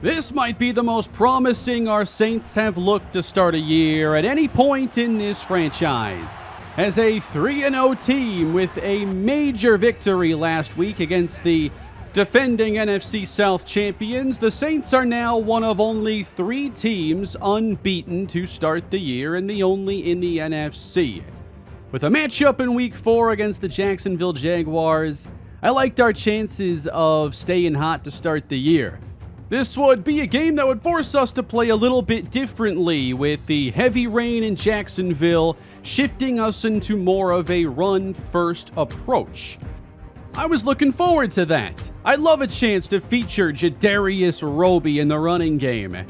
This might be the most promising our Saints have looked to start a year at any point in this franchise. As a 3-0 team with a major victory last week against the defending NFC South champions, the Saints are now one of only 3 teams unbeaten to start the year, and the only in the NFC. With a matchup in Week 4 against the Jacksonville Jaguars, I liked our chances of staying hot to start the year. This would be a game that would force us to play a little bit differently, with the heavy rain in Jacksonville shifting us into more of a run-first approach. I was looking forward to that. I'd love a chance to feature Jaguars Roby in the running game.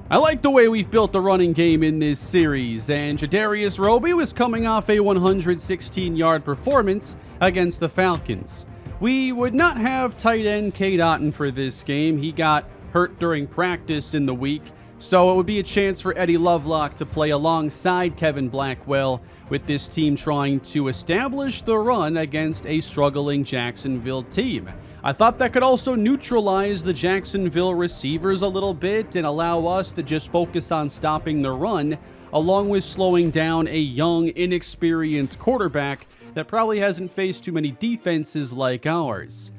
I like the way we've built the running game in this series, and Jaguars Roby was coming off a 116-yard performance against the Falcons. We would not have tight end Cade Otton for this game. He got hurt during practice in the week, so it would be a chance for Eddie Lovelock to play alongside Kevin Blackwell, with this team trying to establish the run against a struggling Jacksonville team. I thought that could also neutralize the Jacksonville receivers a little bit and allow us to just focus on stopping the run, along with slowing down a young, inexperienced quarterback that probably hasn't faced too many defenses like ours.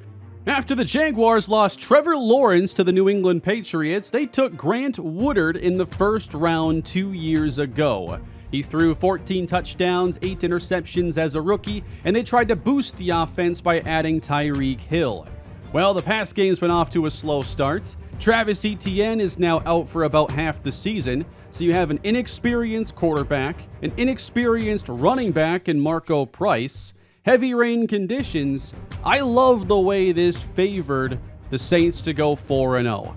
After the Jaguars lost Trevor Lawrence to the New England Patriots, they took Grant Woodard in the first round 2 years ago. He threw 14 touchdowns, 8 interceptions as a rookie, and they tried to boost the offense by adding Tyreek Hill. Well, the pass game's been off to a slow start. Travis Etienne is now out for about half the season, so you have an inexperienced quarterback, an inexperienced running back in Marco Price, heavy rain conditions. I love the way this favored the Saints to go 4-0.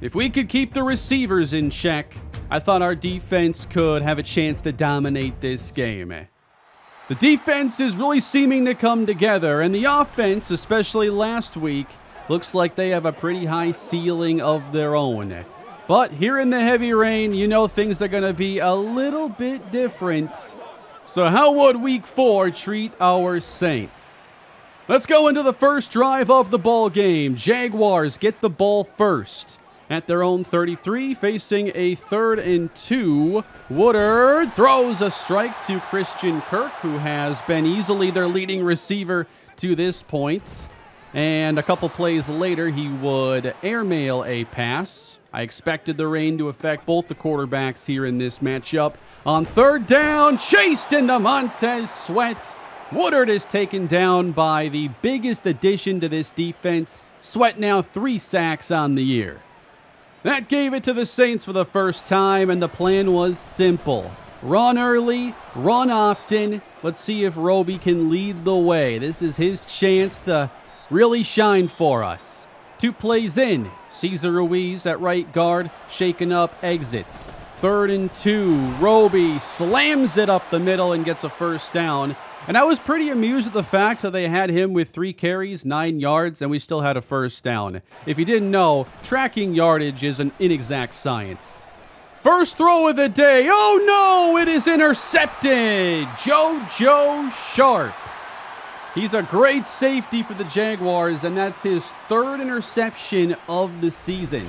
If we could keep the receivers in check, I thought our defense could have a chance to dominate this game. The defense is really seeming to come together, and the offense, especially last week, looks like they have a pretty high ceiling of their own. But here in the heavy rain, you know things are going to be a little bit different. So how would Week 4 treat our Saints? Let's go into the first drive of the ball game. Jaguars get the ball first at their own 33, facing a 3rd and 2. Woodard throws a strike to Christian Kirk, who has been easily their leading receiver to this point. And a couple plays later, he would airmail a pass. I expected the rain to affect both the quarterbacks here in this matchup. On 3rd down, chased into Montez Sweat. Woodard is taken down by the biggest addition to this defense. Sweat now 3 sacks on the year. That gave it to the Saints for the first time, and the plan was simple. Run early, run often. Let's see if Roby can lead the way. This is his chance to really shine for us. 2 plays in, Cesar Ruiz at right guard, shaken up, exits. 3rd and 2, Roby slams it up the middle and gets a first down. And I was pretty amused at the fact that they had him with 3 carries, 9 yards, and we still had a first down. If you didn't know, tracking yardage is an inexact science. First throw of the day. Oh no, it is intercepted. JoJo Sharp. He's a great safety for the Jaguars, and that's his 3rd interception of the season.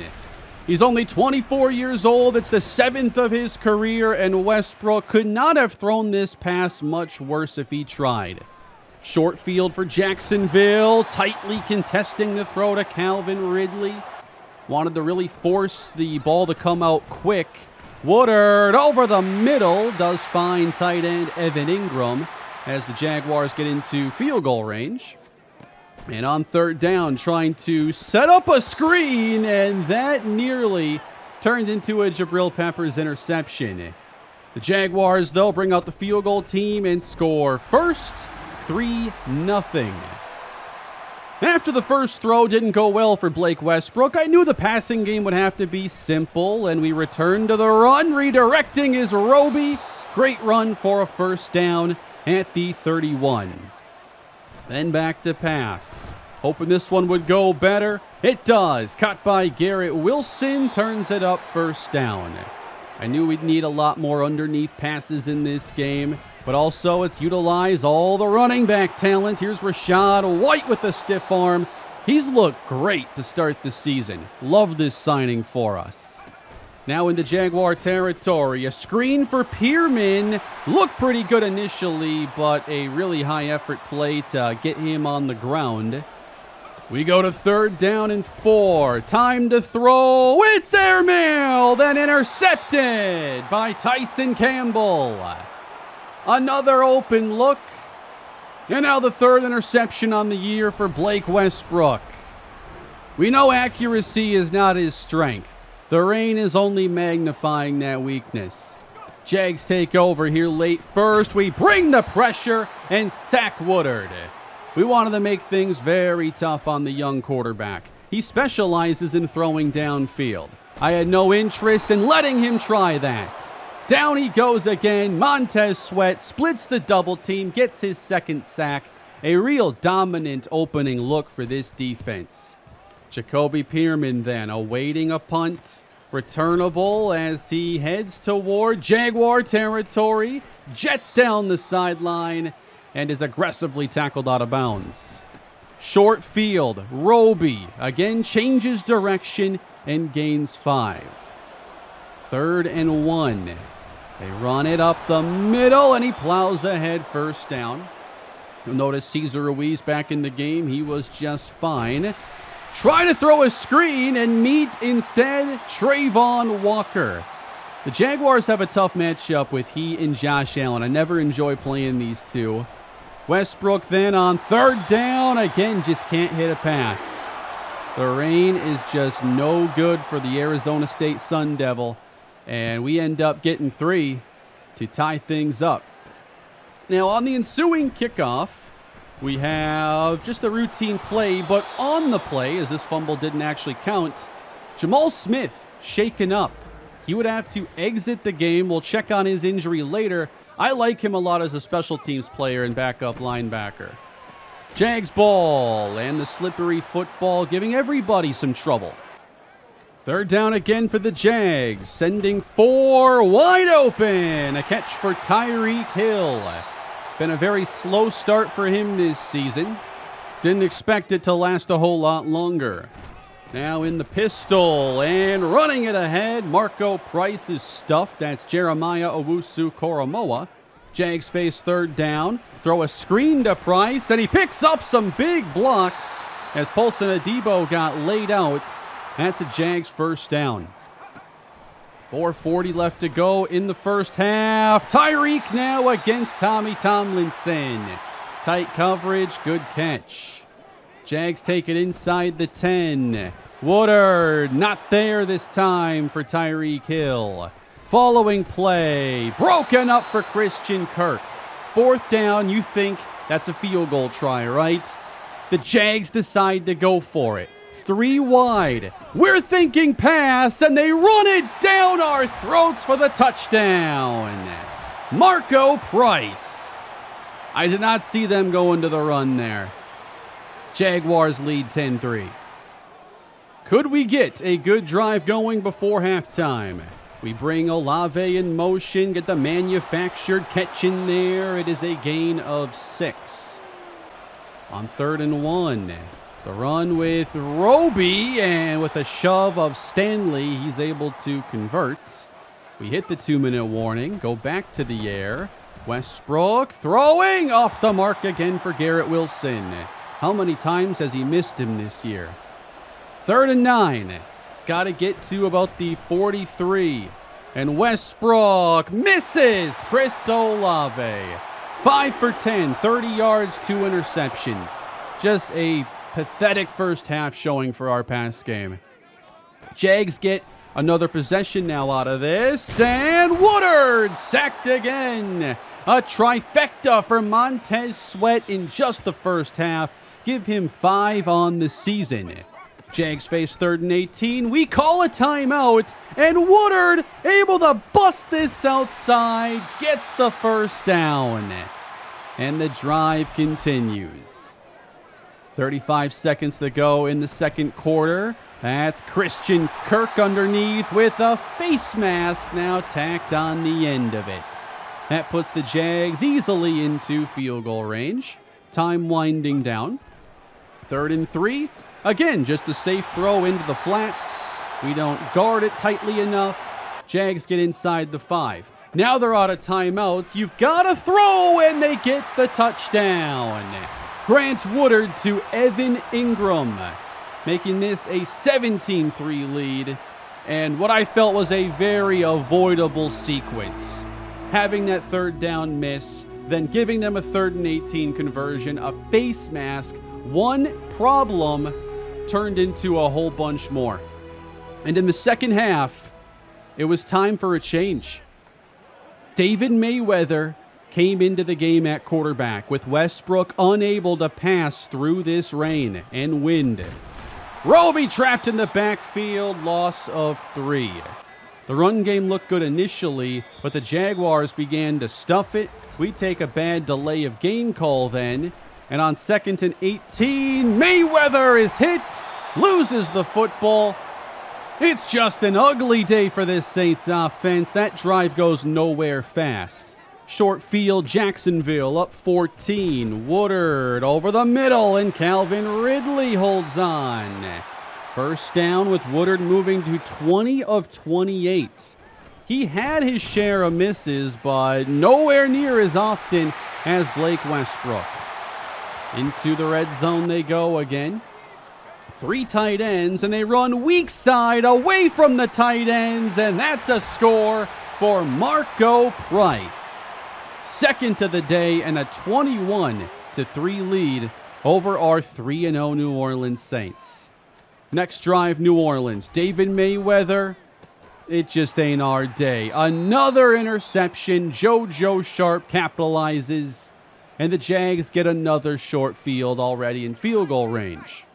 He's only 24 years old. It's the 7th of his career, and Westbrook could not have thrown this pass much worse if he tried. Short field for Jacksonville, tightly contesting the throw to Calvin Ridley. Wanted to really force the ball to come out quick. Woodard over the middle does find tight end Evan Ingram as the Jaguars get into field goal range. And on 3rd down, trying to set up a screen, and that nearly turned into a Jabril Peppers interception. The Jaguars, though, bring out the field goal team and score first, 3-0. After the first throw didn't go well for Blake Westbrook, I knew the passing game would have to be simple, and we returned to the run. Redirecting is Roby. Great run for a first down at the 31. Then back to pass. Hoping this one would go better. It does. Caught by Garrett Wilson. Turns it up first down. I knew we'd need a lot more underneath passes in this game, but also it's utilize all the running back talent. Here's Rachaad White with the stiff arm. He's looked great to start the season. Love this signing for us. Now into Jaguar territory. A screen for Pearman. Looked pretty good initially, but a really high effort play to get him on the ground. We go to 3rd down and 4. Time to throw. It's airmail, then intercepted by Tyson Campbell. Another open look. And now the 3rd interception on the year for Blake Westbrook. We know accuracy is not his strength. The rain is only magnifying that weakness. Jags take over here late first. We bring the pressure and sack Woodard. We wanted to make things very tough on the young quarterback. He specializes in throwing downfield. I had no interest in letting him try that. Down he goes again. Montez Sweat splits the double team, gets his 2nd sack. A real dominant opening look for this defense. Jacoby Pearman then awaiting a punt. Returnable as he heads toward Jaguar territory. Jets down the sideline and is aggressively tackled out of bounds. Short field. Roby again changes direction and gains 5. 3rd and 1. They run it up the middle, and he plows ahead 1st down. You'll notice Cesar Ruiz back in the game. He was just fine. Try to throw a screen and meet instead Trayvon Walker. The Jaguars have a tough matchup with he and Josh Allen. I never enjoy playing these two. Westbrook then on 3rd down. Again, just can't hit a pass. The rain is just no good for the Arizona State Sun Devil. And we end up getting 3 to tie things up. Now, on the ensuing kickoff, we have just a routine play, but on the play, as this fumble didn't actually count, Jamal Smith shaken up. He would have to exit the game. We'll check on his injury later. I like him a lot as a special teams player and backup linebacker. Jags ball, and the slippery football giving everybody some trouble. 3rd down again for the Jags, sending 4 wide open. A catch for Tyreek Hill. Been a very slow start for him this season. Didn't expect it to last a whole lot longer. Now in the pistol and running it ahead. Marco Price is stuffed. That's Jeremiah Owusu-Koramoah. Jags face 3rd down. Throw a screen to Price, and he picks up some big blocks as Paulson Adebo got laid out. That's a Jags 1st down. 4:40 left to go in the 1st half. Tyreek now against Tommy Tomlinson. Tight coverage, good catch. Jags take it inside the 10. Woodard not there this time for Tyreek Hill. Following play, broken up for Christian Kirk. 4th down, you think that's a field goal try, right? The Jags decide to go for it. 3 wide. We're thinking pass, and they run it down our throats for the touchdown. Marco Price. I did not see them go into the run there. Jaguars lead 10-3. Could we get a good drive going before halftime? We bring Olave in motion, get the manufactured catch in there. It is a gain of 6. On 3rd and 1. The run with Roby, and with a shove of Stanley, he's able to convert. We hit the 2-minute warning, go back to the air. Westbrook throwing off the mark again for Garrett Wilson. How many times has he missed him this year? 3rd and 9. Got to get to about the 43. And Westbrook misses Chris Olave. 5 for 10, 30 yards, 2 interceptions. Just a pathetic 1st half showing for our pass game. Jags get another possession now out of this, and Woodard sacked again. A trifecta for Montez Sweat in just the 1st half. Give him 5 on the season. Jags face 3rd and 18. We call a timeout, and Woodard able to bust this outside, gets the 1st down. And the drive continues. 35 seconds to go in the 2nd quarter. That's Christian Kirk underneath with a face mask now tacked on the end of it. That puts the Jags easily into field goal range. Time winding down. 3rd and 3. Again, just a safe throw into the flats. We don't guard it tightly enough. Jags get inside the 5. Now they're out of timeouts. You've got to throw, and they get the touchdown. Grant Woodard to Evan Ingram, making this a 17-3 lead. And what I felt was a very avoidable sequence. Having that third down miss, then giving them a 3rd and 18 conversion, a face mask. One problem turned into a whole bunch more. And in the second half, it was time for a change. David Mayweather came into the game at quarterback, with Westbrook unable to pass through this rain and wind. Roby trapped in the backfield, loss of 3. The run game looked good initially, but the Jaguars began to stuff it. We take a bad delay of game call then, and on 2nd and 18, Mayweather is hit, loses the football. It's just an ugly day for this Saints offense. That drive goes nowhere fast. Short field, Jacksonville up 14. Woodard over the middle, and Calvin Ridley holds on. First down with Woodard moving to 20 of 28. He had his share of misses, but nowhere near as often as Blake Westbrook. Into the red zone they go again. 3 tight ends, and they run weak side away from the tight ends, and that's a score for Marco Price. Second of the day, and a 21-3 lead over our 3-0 New Orleans Saints. Next drive, New Orleans. David Mayweather, it just ain't our day. Another interception. JoJo Sharp capitalizes, and the Jags get another short field already in field goal range.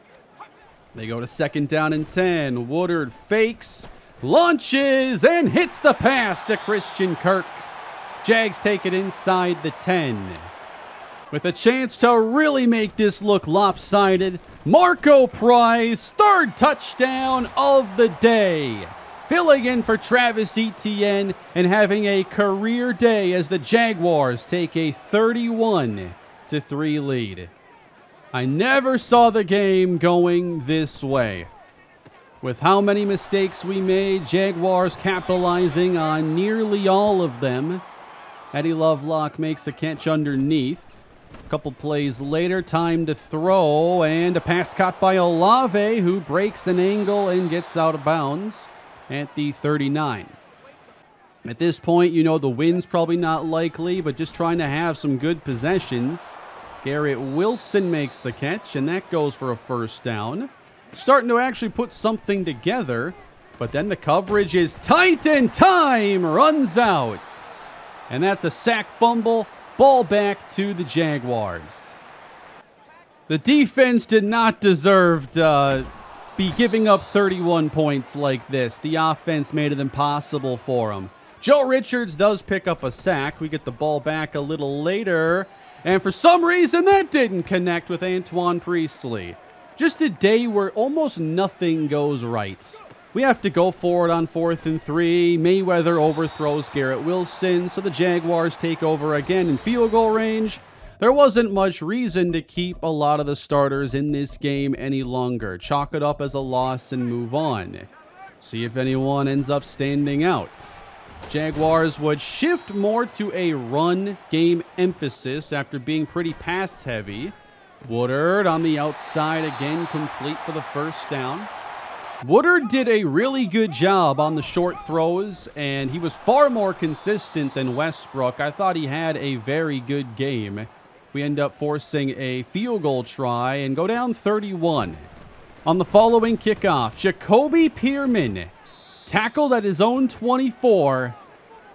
They go to 2nd down and 10. Woodard fakes, launches, and hits the pass to Christian Kirk. Jags take it inside the 10. With a chance to really make this look lopsided, Marco Price, 3rd touchdown of the day. Filling in for Travis Etienne and having a career day as the Jaguars take a 31-3 lead. I never saw the game going this way. With how many mistakes we made, Jaguars capitalizing on nearly all of them. Eddie Lovelock makes a catch underneath. A couple plays later, time to throw, and a pass caught by Olave, who breaks an angle and gets out of bounds at the 39. At this point, you know the win's probably not likely, but just trying to have some good possessions. Garrett Wilson makes the catch, and that goes for a first down. Starting to actually put something together, but then the coverage is tight and time runs out. And that's a sack fumble, ball back to the Jaguars. The defense did not deserve to be giving up 31 points like this. The offense made it impossible for them. Joe Richards does pick up a sack. We get the ball back a little later, and for some reason that didn't connect with Antoine Priestley. Just a day where almost nothing goes right. We have to go for it on 4th and 3. Mayweather overthrows Garrett Wilson, so the Jaguars take over again in field goal range. There wasn't much reason to keep a lot of the starters in this game any longer. Chalk it up as a loss and move on. See if anyone ends up standing out. Jaguars would shift more to a run game emphasis after being pretty pass heavy. Woodard on the outside again, complete for the first down. Woodard did a really good job on the short throws, and he was far more consistent than Westbrook. I thought he had a very good game. We end up forcing a field goal try and go down 31. On the following kickoff, Jacoby Pierman tackled at his own 24.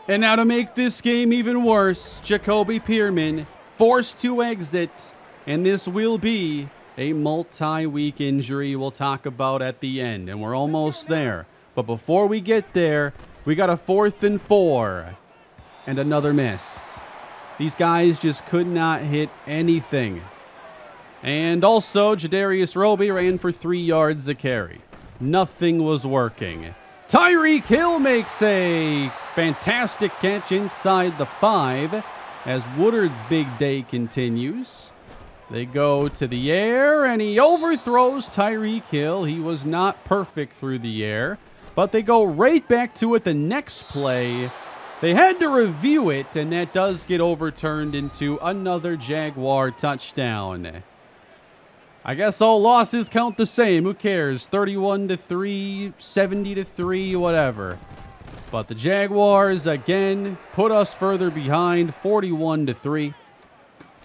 And now to make this game even worse, Jacoby Pierman forced to exit, and this will be a multi-week injury we'll talk about at the end, and we're almost there. But before we get there, we got a 4th and 4 and another miss. These guys just could not hit anything. And also, Jadarius Roby ran for 3 yards a carry. Nothing was working. Tyreek Hill makes a fantastic catch inside the 5 as Woodard's big day continues. They go to the air, and he overthrows Tyreek Hill. He was not perfect through the air, but they go right back to it the next play. They had to review it, and that does get overturned into another Jaguar touchdown. I guess all losses count the same. Who cares? 31-3, 70-3, whatever. But the Jaguars, again, put us further behind, 41-3.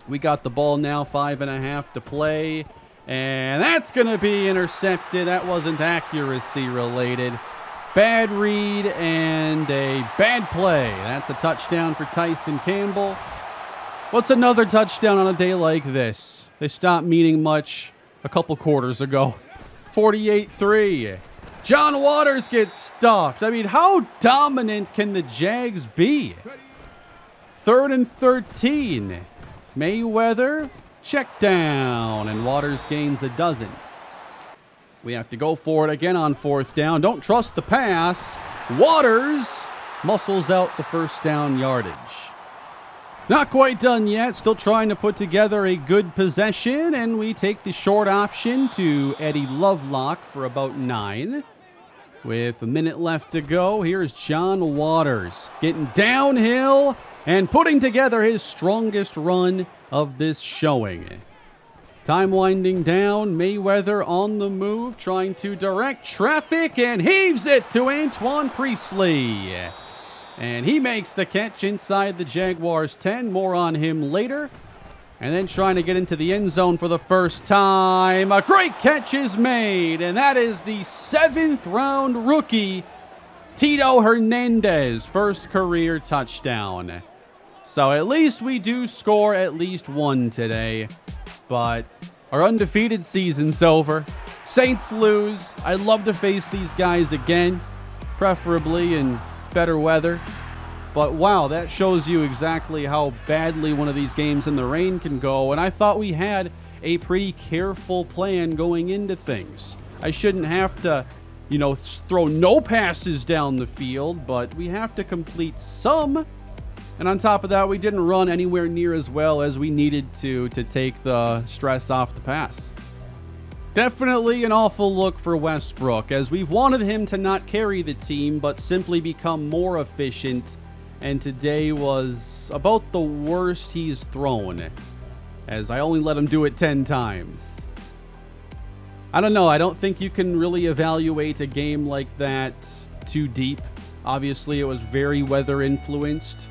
We got the ball now, 5.5 to play. And that's going to be intercepted. That wasn't accuracy related. Bad read and a bad play. That's a touchdown for Tyson Campbell. What's another touchdown on a day like this? They stopped meaning much a couple quarters ago. 48-3. John Waters gets stuffed. I mean, how dominant can the Jags be? 3rd and 13. Mayweather, check down, and Waters gains a dozen. We have to go for it again on 4th down. Don't trust the pass. Waters muscles out the first down yardage. Not quite done yet. Still trying to put together a good possession, and we take the short option to Eddie Lovelock for about 9. With a minute left to go, here's John Waters getting downhill and putting together his strongest run of this showing. Time winding down, Mayweather on the move, trying to direct traffic and heaves it to Antoine Priestley. And he makes the catch inside the Jaguars 10. More on him later. And then trying to get into the end zone for the first time. A great catch is made, and that is the 7th-round rookie, Tito Hernandez, first career touchdown. So at least we do score at least one today. But our undefeated season's over. Saints lose. I'd love to face these guys again, preferably in better weather. But wow, that shows you exactly how badly one of these games in the rain can go. And I thought we had a pretty careful plan going into things. I shouldn't have to, throw no passes down the field, but we have to complete some. And on top of that, we didn't run anywhere near as well as we needed to take the stress off the pass. Definitely an awful look for Westbrook, as we've wanted him to not carry the team, but simply become more efficient. And today was about the worst he's thrown, as I only let him do it 10 times. I don't know. I don't think you can really evaluate a game like that too deep. Obviously, it was very weather influenced.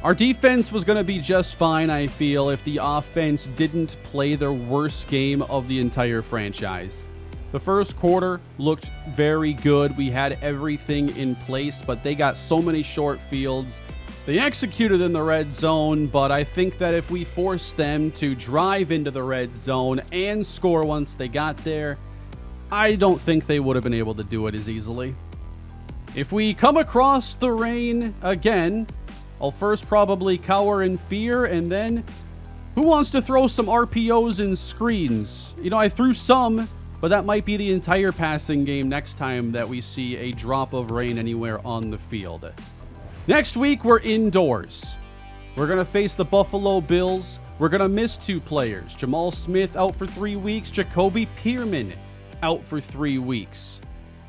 Our defense was going to be just fine, I feel, if the offense didn't play their worst game of the entire franchise. The first quarter looked very good. We had everything in place, but they got so many short fields. They executed in the red zone, but I think that if we forced them to drive into the red zone and score once they got there, I don't think they would have been able to do it as easily. If we come across the rain again, I'll first probably cower in fear, and then who wants to throw some RPOs and screens? I threw some, but that might be the entire passing game next time that we see a drop of rain anywhere on the field. Next week, we're indoors. We're going to face the Buffalo Bills. We're going to miss 2 players. Jamal Smith out for 3 weeks. Jacoby Pearman out for 3 weeks.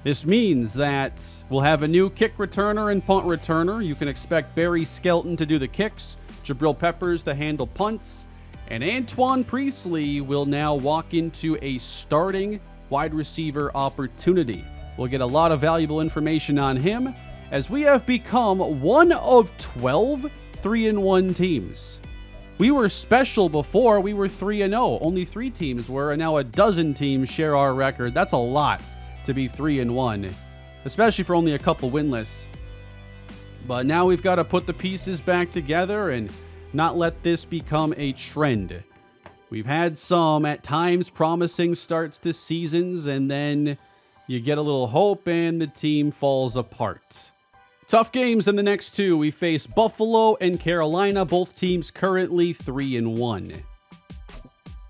This means that we'll have a new kick returner and punt returner. You can expect Barry Skelton to do the kicks, Jabril Peppers to handle punts, and Antoine Priestley will now walk into a starting wide receiver opportunity. We'll get a lot of valuable information on him, as we have become one of 12 3-1 teams. We were special before. We were 3-0. Only 3 teams were, and now a dozen teams share our record. That's a lot to be 3-1, especially for only a couple winless. But now we've got to put the pieces back together and not let this become a trend. We've had some, at times, promising starts to seasons, and then you get a little hope and the team falls apart. Tough games in the next 2. We face Buffalo and Carolina, both teams currently 3-1.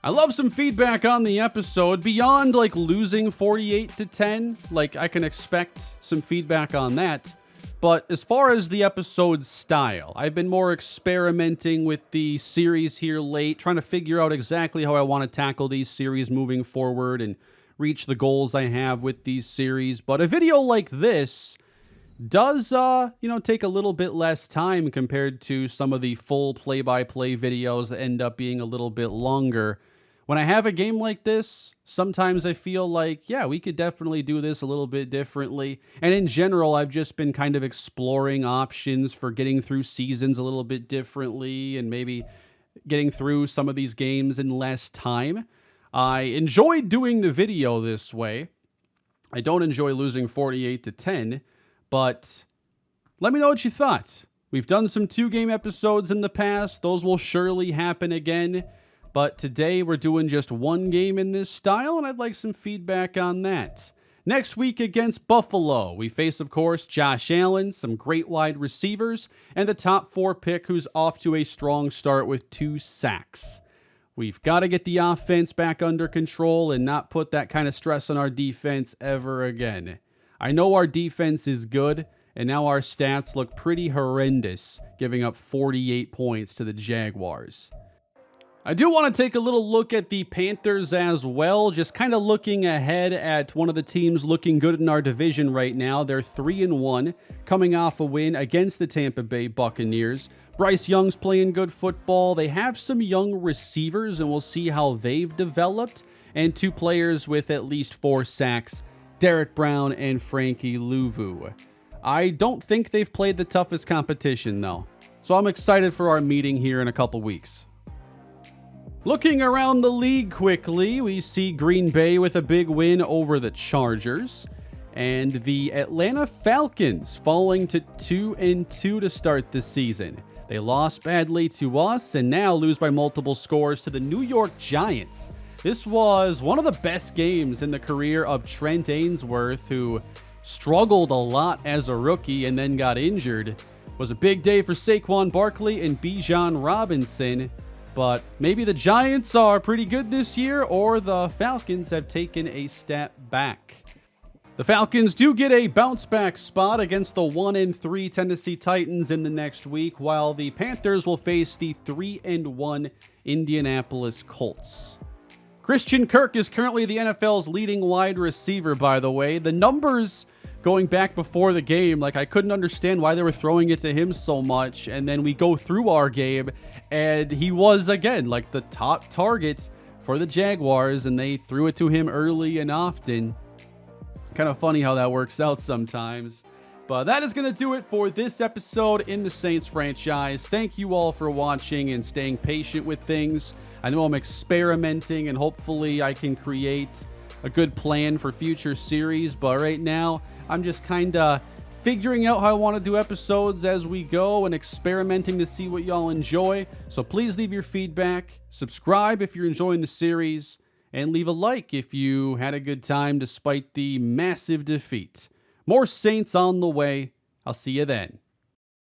I love some feedback on the episode beyond losing 48-10. I can expect some feedback on that. But as far as the episode style, I've been more experimenting with the series here late, trying to figure out exactly how I want to tackle these series moving forward and reach the goals I have with these series. But a video like this does, take a little bit less time compared to some of the full play-by-play videos that end up being a little bit longer. When I have a game like this, sometimes I feel like, yeah, we could definitely do this a little bit differently. And in general, I've just been kind of exploring options for getting through seasons a little bit differently and maybe getting through some of these games in less time. I enjoyed doing the video this way. I don't enjoy losing 48-10, but let me know what you thought. We've done some 2-game episodes in the past. Those will surely happen again. But today we're doing just 1 game in this style, and I'd like some feedback on that. Next week against Buffalo, we face, of course, Josh Allen, some great wide receivers, and the top 4 pick who's off to a strong start with 2 sacks. We've got to get the offense back under control and not put that kind of stress on our defense ever again. I know our defense is good, and now our stats look pretty horrendous, giving up 48 points to the Jaguars. I do want to take a little look at the Panthers as well, just kind of looking ahead at one of the teams looking good in our division right now. They're 3-1, coming off a win against the Tampa Bay Buccaneers. Bryce Young's playing good football. They have some young receivers, and we'll see how they've developed, and 2 players with at least 4 sacks, Derek Brown and Frankie Louvu. I don't think they've played the toughest competition, though, so I'm excited for our meeting here in a couple weeks. Looking around the league quickly, we see Green Bay with a big win over the Chargers, and the Atlanta Falcons falling to 2-2 to start the season. They lost badly to us and now lose by multiple scores to the New York Giants. This was one of the best games in the career of Trent Ainsworth, who struggled a lot as a rookie and then got injured. It was a big day for Saquon Barkley and Bijan Robinson. But maybe the Giants are pretty good this year, or the Falcons have taken a step back. The Falcons do get a bounce-back spot against the 1-3 Tennessee Titans in the next week, while the Panthers will face the 3-1 Indianapolis Colts. Christian Kirk is currently the NFL's leading wide receiver, by the way. The numbers going back before the game, I couldn't understand why they were throwing it to him so much, and then we go through our game, and he was, again, the top target for the Jaguars, and they threw it to him early and often. Kind of funny how that works out sometimes. But that is going to do it for this episode in the Saints franchise. Thank you all for watching and staying patient with things. I know I'm experimenting, and hopefully I can create a good plan for future series, but right now I'm just kind of figuring out how I want to do episodes as we go and experimenting to see what y'all enjoy. So please leave your feedback, subscribe if you're enjoying the series, and leave a like if you had a good time despite the massive defeat. More Saints on the way. I'll see you then.